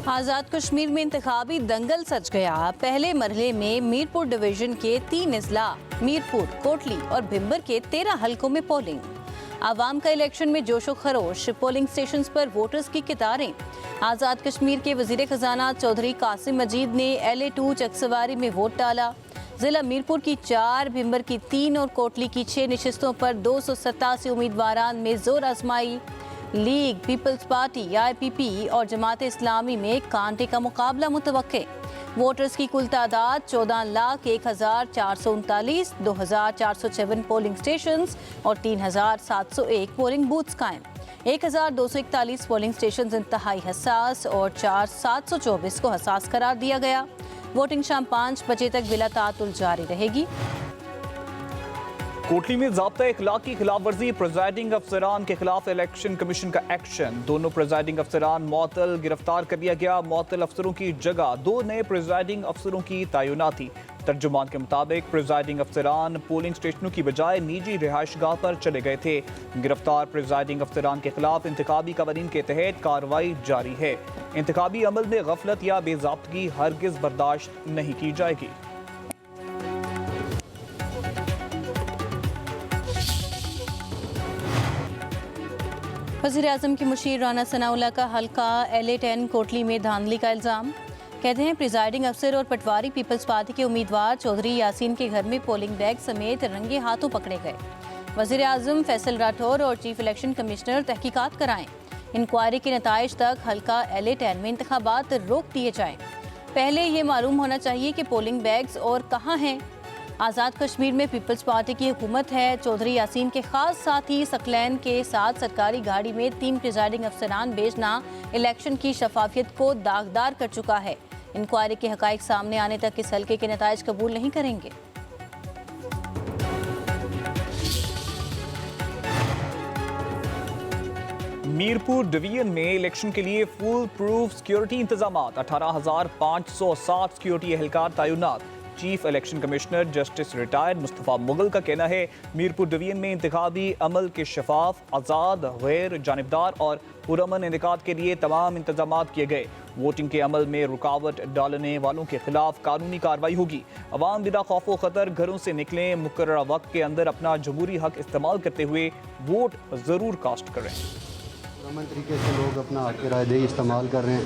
आज़ाद कश्मीर में इंतखाबी दंगल सच गया। पहले मरहले में मीरपुर डिवीजन के 3 अजला मीरपुर, कोटली और भिम्बर के 13 हलकों में पोलिंग। आवाम का इलेक्शन में जोशो खरोश, पोलिंग स्टेशन पर वोटर्स की कतारें। आज़ाद कश्मीर के वजीर खजाना चौधरी कासिम मजीद ने LA2 चकसवारी में वोट डाला। जिला मीरपुर की 4, भिम्बर की 3 और कोटली की 6 नशिस्तों पर 287 उम्मीदवारान में जोर आजमाई। लीग, पीपल्स पार्टी, IPP और जमात इस्लामी में कांटे का मुकाबला मुतवक्के। वोटर्स की कुल तादाद 14,01,439, 2,456 पोलिंग स्टेशंस और 3,701 पोलिंग बूथ्स कायम। 1,241 पोलिंग स्टेशंस इंतहाई हसास और 724 को हसास करार दिया गया। वोटिंग शाम 5 बजे तक बिला तातुल जारी रहेगी। कोटली में ज़ाब्ता इखलाक की खिलाफ वर्जी, प्रिजाइडिंग अफसरान के खिलाफ इलेक्शन कमीशन का एक्शन। दोनों प्रिजाइडिंग अफसरान मुअत्तल, गिरफ्तार कर लिया गया। मुअत्तल अफसरों की जगह 2 नए प्रिजाइडिंग अफसरों की तैनाती। तर्जुमान के मुताबिक प्रिजाइडिंग अफसरान पोलिंग स्टेशनों की बजाय निजी रिहाइशगाह पर चले गए थे। गिरफ्तार प्रिजाइडिंग अफसरान के खिलाफ इंतखाबी कवानीन के तहत कार्रवाई जारी है। इंतखाबी अमल में गफलत या बेज़ाब्तगी हरगिज बर्दाश्त नहीं की जाएगी। वज़ीर-ए-आज़म की मुशीर राना सनाउल्लाह का हल्का LA10 कोटली में धांधली का इल्ज़ाम। कहते हैं प्रिजाइडिंग अफसर और पटवारी पीपल्स पार्टी के उम्मीदवार चौधरी यासीन के घर में पोलिंग बैग समेत रंगे हाथों पकड़े गए। वज़ीर-ए-आज़म फैसल राठौर और चीफ इलेक्शन कमिश्नर तहकीकात कराएं। इंक्वायरी के नताइज तक हल्का LA10 में इंतखाबात रोक दिए जाएं। पहले ये मालूम होना चाहिए कि पोलिंग बैग्स और कहाँ हैं। आज़ाद कश्मीर में पीपल्स पार्टी की हुकूमत है। चौधरी यासीन के खास साथी सकलैन के साथ सरकारी गाड़ी में 3 प्रिजाइडिंग अफसरान भेजना इलेक्शन की शफाफियत को दागदार कर चुका है। इंक्वायरी के हकाइक सामने आने तक इस हल्के के नताइज कबूल नहीं करेंगे। मीरपुर डिवीजन में इलेक्शन के लिए फुल प्रूफ सिक्योरिटी इंतजाम। 18,560 सिक्योरिटी एहलकार तैनात। Chief election commissioner justice retired Mustafa Mughal का कहना है मीरपुर डिवीजन में इंतखाबी अमल के शफाफ, आज़ाद, गैर जानिबदार और पुरअमन इनेकाद के लिए तमाम इंतजाम किए गए। वोटिंग के अमल में रुकावट डालने वालों के खिलाफ कानूनी कार्रवाई होगी। अवाम बिना खौफ व खतर घरों से निकलें। मुकर्ररा वक्त के अंदर अपना जमहूरी हक इस्तेमाल करते हुए वोट ज़रूर कास्ट करें। अमन तरीके से लोग अपना हक रायदही इस्तेमाल कर रहे हैं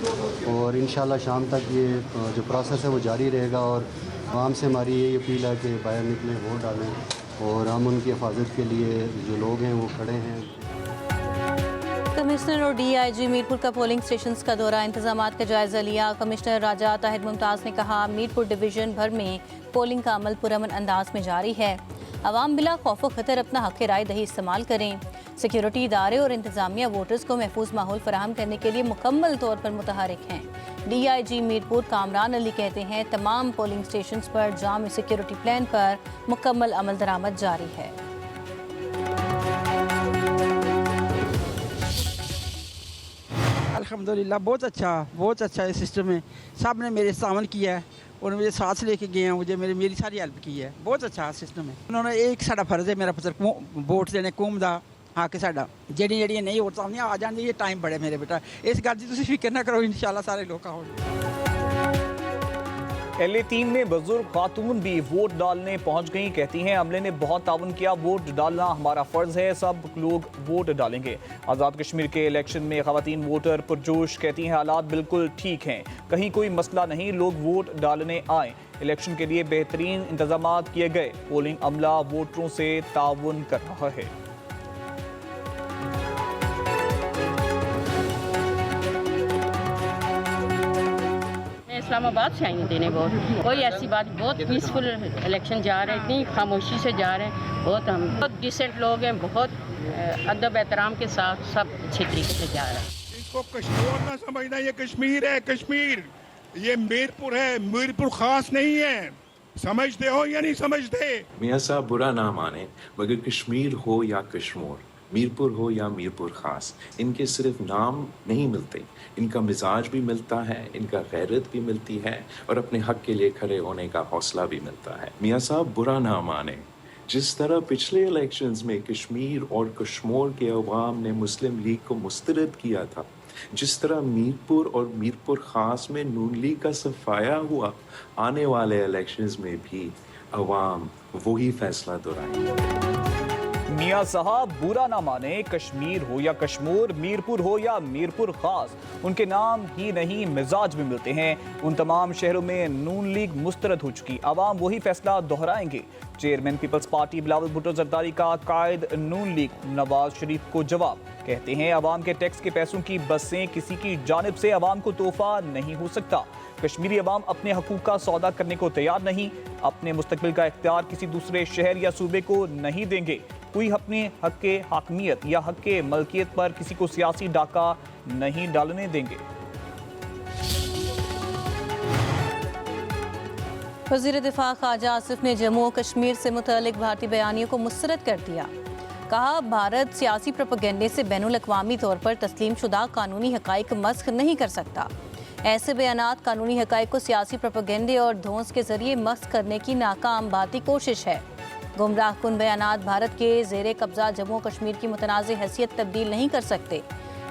और इंशाल्लाह शाम तक ये जो प्रोसेस है वो जारी रहेगा। और आवाम से हमारी यही अपील है कि बाहर निकलें, वोट डालें और हम उनकी हिफाजत के लिए जो लोग हैं वो खड़े हैं। कमिश्नर और DIG मीरपुर का पोलिंग स्टेशन का दौरा, इंतजामात का जायजा लिया। कमिश्नर राजा ताहिर मुमताज़ ने कहा मीरपुर डिवीजन भर में पोलिंग का अमल पुरअमन अंदाज में जारी है। अवाम बिला खौफ खतर अपना हक राय दही इस्तेमाल करें। सिक्योरिटी इदारे और इंतजामिया वोटर्स को महफूज माहौल फराहम करने के लिए मुकम्मल तौर पर मुतहरिक हैं। DIG मीरपुर कामरान अली कहते हैं तमाम पोलिंग स्टेशन पर जाम सिक्योरिटी प्लान पर मुकम्मल अमल दरामद जारी है। अल्हम्दुलिल्लाह बहुत अच्छा ये सिस्टम है। सब ने मेरे सामने किया है और मुझे साथ लेके गए हैं। मुझे मेरी सारी हेल्प की है। बहुत अच्छा सिस्टम है। उन्होंने एक साड़ा फर्ज है मेरा पुत्र वोट देने कौम दा हक साड़ा जेह्ड़ियां नहीं वोट सामने आ जाने ये टाइम बड़े मेरे बेटा इस गल दी तुसीं फिक्र ना करो इंशाल्लाह सारे लोग आओ। LA3 में बुजुर्ग खातून भी वोट डालने पहुंच गई। कहती हैं अमले ने बहुत ताउन किया, वोट डालना हमारा फर्ज है, सब लोग वोट डालेंगे। आज़ाद कश्मीर के इलेक्शन में खवातीन वोटर पुरजोश। कहती हैं हालात बिल्कुल ठीक हैं, कहीं कोई मसला नहीं, लोग वोट डालने आए। इलेक्शन के लिए बेहतरीन इंतजाम किए गए। पोलिंग अमला वोटरों से ताउन कर रहा है। इस्लामाबाद से आई देने वोट, कोई ऐसी बात, बहुत पीसफुल इलेक्शन जा रहे हैं, इतनी खामोशी से जा रहे हैं। हम बहुत डिसेंट लोग हैं, बहुत अदब एहतराम के साथ सब अच्छे तरीके से जा रहे हैं। इसको कश्मीर ना समझना, ये कश्मीर है, कश्मीर ये मीरपुर है, मीरपुर खास नहीं है। समझते हो या नहीं समझते? मियाँ साहब बुरा ना माने मगर कश्मीर हो या कश्मीर, मीरपुर हो या मीरपुर ख़ास, इनके सिर्फ नाम नहीं मिलते, इनका मिजाज भी मिलता है, इनका गैरत भी मिलती है और अपने हक के लिए खड़े होने का हौसला भी मिलता है। मियाँ साहब बुरा ना माने, जिस तरह पिछले इलेक्शंस में कश्मीर और कश्मीर के अवाम ने मुस्लिम लीग को मुस्तरद किया था, جس طرح میرپور اور میرپور خاص میں نون لیگ کا صفایا ہوا، آنے والے الیکشنز میں بھی عوام وہی فیصلہ دہرائیں گے۔ میاں صاحب برا نہ مانے، کشمیر ہو یا کشمور، میرپور ہو یا میرپور خاص، ان کے نام ہی نہیں مزاج بھی ملتے ہیں۔ ان تمام شہروں میں نون لیگ مسترد ہو چکی، عوام وہی فیصلہ دہرائیں گے۔ چیئرمین پیپلز پارٹی بلاول بھٹو زرداری کا قائد نون لیگ نواز شریف کو جواب، کہتے ہیں عوام کے ٹیکس کے پیسوں کی بسیں کسی کی جانب سے عوام کو تحفہ نہیں ہو سکتا۔ کشمیری عوام اپنے حقوق کا سودا کرنے کو تیار نہیں، اپنے مستقبل کا اختیار کسی دوسرے شہر یا صوبے کو نہیں دیں گے، کوئی اپنے حق کے حاکمیت یا حق کے ملکیت پر کسی کو سیاسی ڈاکہ نہیں ڈالنے دیں گے۔ وزیر دفاع خواجہ آصف نے جموں و کشمیر سے متعلق بھارتی بیانیوں کو مسترد کر دیا۔ کہا بھارت سیاسی پروپیگنڈے سے بین الاقوامی طور پر تسلیم شدہ قانونی حقائق مسخ نہیں کر سکتا۔ ایسے بیانات قانونی حقائق کو سیاسی پروپیگنڈے اور دھونس کے ذریعے مسخ کرنے کی ناکام بھارتی کوشش ہے۔ گمراہ کن بیانات بھارت کے زیر قبضہ جموں و کشمیر کی متنازع حیثیت تبدیل نہیں کر سکتے۔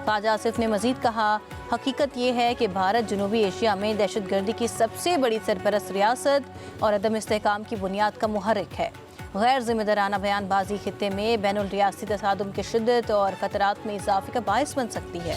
خواجہ آصف نے مزید کہا، حقیقت یہ ہے کہ بھارت جنوبی ایشیا میں دہشت گردی کی سب سے بڑی سرپرست ریاست اور عدم استحکام کی بنیاد کا محرک ہے۔ غیر ذمہ دارانہ بیان بازی خطے میں بین الریاستی تصادم کی شدت اور خطرات میں اضافے کا باعث بن سکتی ہے۔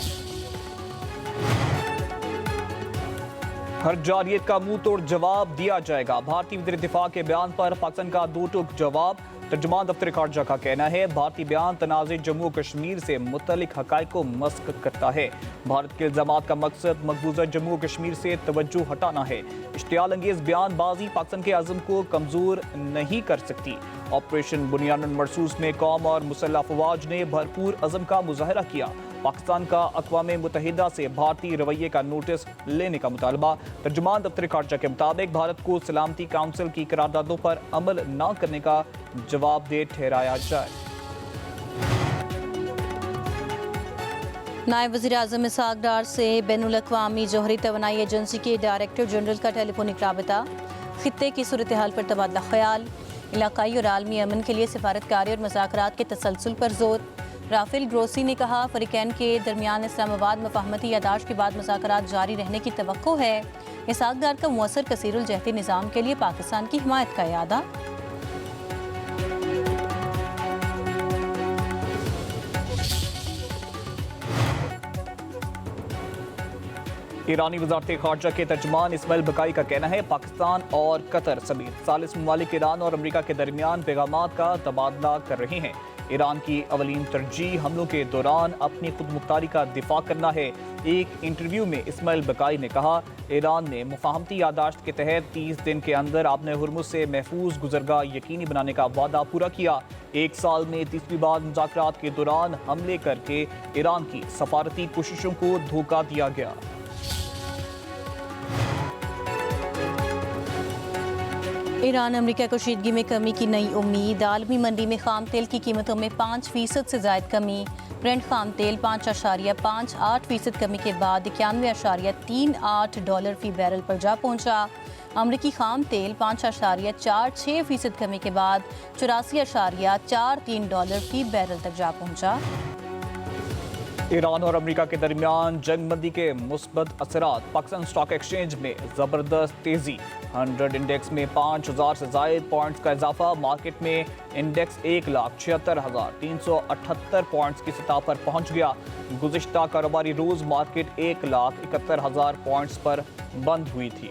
ہر جارحیت کا منہ توڑ جواب دیا جائے گا، بھارتی وزیر دفاع کے بیان پر پاکستان کا دو ٹوک جواب۔ ترجمان دفتر خارجہ کا کہنا ہے بھارتی بیان تنازع جموں و کشمیر سے متعلق حقائق کو مسخ کرتا ہے۔ بھارت کے الزامات کا مقصد مقبوضہ جموں و کشمیر سے توجہ ہٹانا ہے۔ اشتعال انگیز بیان بازی پاکستان کے عزم کو کمزور نہیں کر سکتی۔ آپریشن بنیاد مرصوص میں قوم اور مسلح افواج نے بھرپور عزم کا مظاہرہ کیا۔ پاکستان کا اقوام متحدہ سے بھارتی رویے کا نوٹس لینے کا مطالبہ۔ ترجمان دفتر خارجہ کے مطابق بھارت کو سلامتی کونسل کی قراردادوں پر عمل نہ کرنے کا جواب دہ ٹھہرایا جائے۔ نائب وزیر اعظم اسحاق ڈار سے بین الاقوامی جوہری توانائی ایجنسی کے ڈائریکٹر جنرل کا ٹیلی فونک رابطہ، خطے کی صورتحال پر تبادلہ خیال، علاقائی اور عالمی امن کے لیے سفارتکاری اور مذاکرات کے تسلسل پر زور۔ رافیل گروسی نے کہا فریقین کے درمیان اسلام آباد مفاہمتی یادداشت کے بعد مذاکرات جاری رہنے کی توقع ہے۔ اسحاق ڈار کا مؤثر کثیر الجہتی نظام کے لیے پاکستان کی حمایت کا اعادہ۔ ایرانی وزارت خارجہ کے ترجمان اسماعیل بقائی کا کہنا ہے پاکستان اور قطر سمیت ثالث ممالک ایران اور امریکہ کے درمیان پیغامات کا تبادلہ کر رہے ہیں۔ ایران کی اولین ترجیح حملوں کے دوران اپنی خود مختاری کا دفاع کرنا ہے۔ ایک انٹرویو میں اسماعیل بقائی نے کہا ایران نے مفاہمتی یادداشت کے تحت 30 دن کے اندر آبِ ہرمز سے محفوظ گزرگاہ یقینی بنانے کا وعدہ پورا کیا۔ ایک سال میں تیسری بار مذاکرات کے دوران حملے کر کے ایران کی سفارتی کوششوں کو دھوکہ دیا گیا۔ ایران امریکہ کشیدگی میں کمی کی نئی امید، عالمی منڈی میں خام تیل کی قیمتوں میں 5% سے زائد کمی۔ برنٹ خام تیل 5.58% کمی کے بعد $91.38 فی بیرل پر جا پہنچا۔ امریکی خام تیل 5.46% کمی کے بعد $84.43 فی بیرل تک جا پہنچا۔ ایران اور امریکہ کے درمیان جنگ بندی کے مثبت اثرات، پاکستان اسٹاک ایکسچینج میں زبردست تیزی، 100 انڈیکس میں 5000 سے زائد پوائنٹس کا اضافہ، مارکیٹ میں انڈیکس 1,76,378 پوائنٹس کی سطح پر پہنچ گیا۔ گزشتہ کاروباری روز مارکیٹ 1,71,000 پوائنٹس پر بند ہوئی تھی۔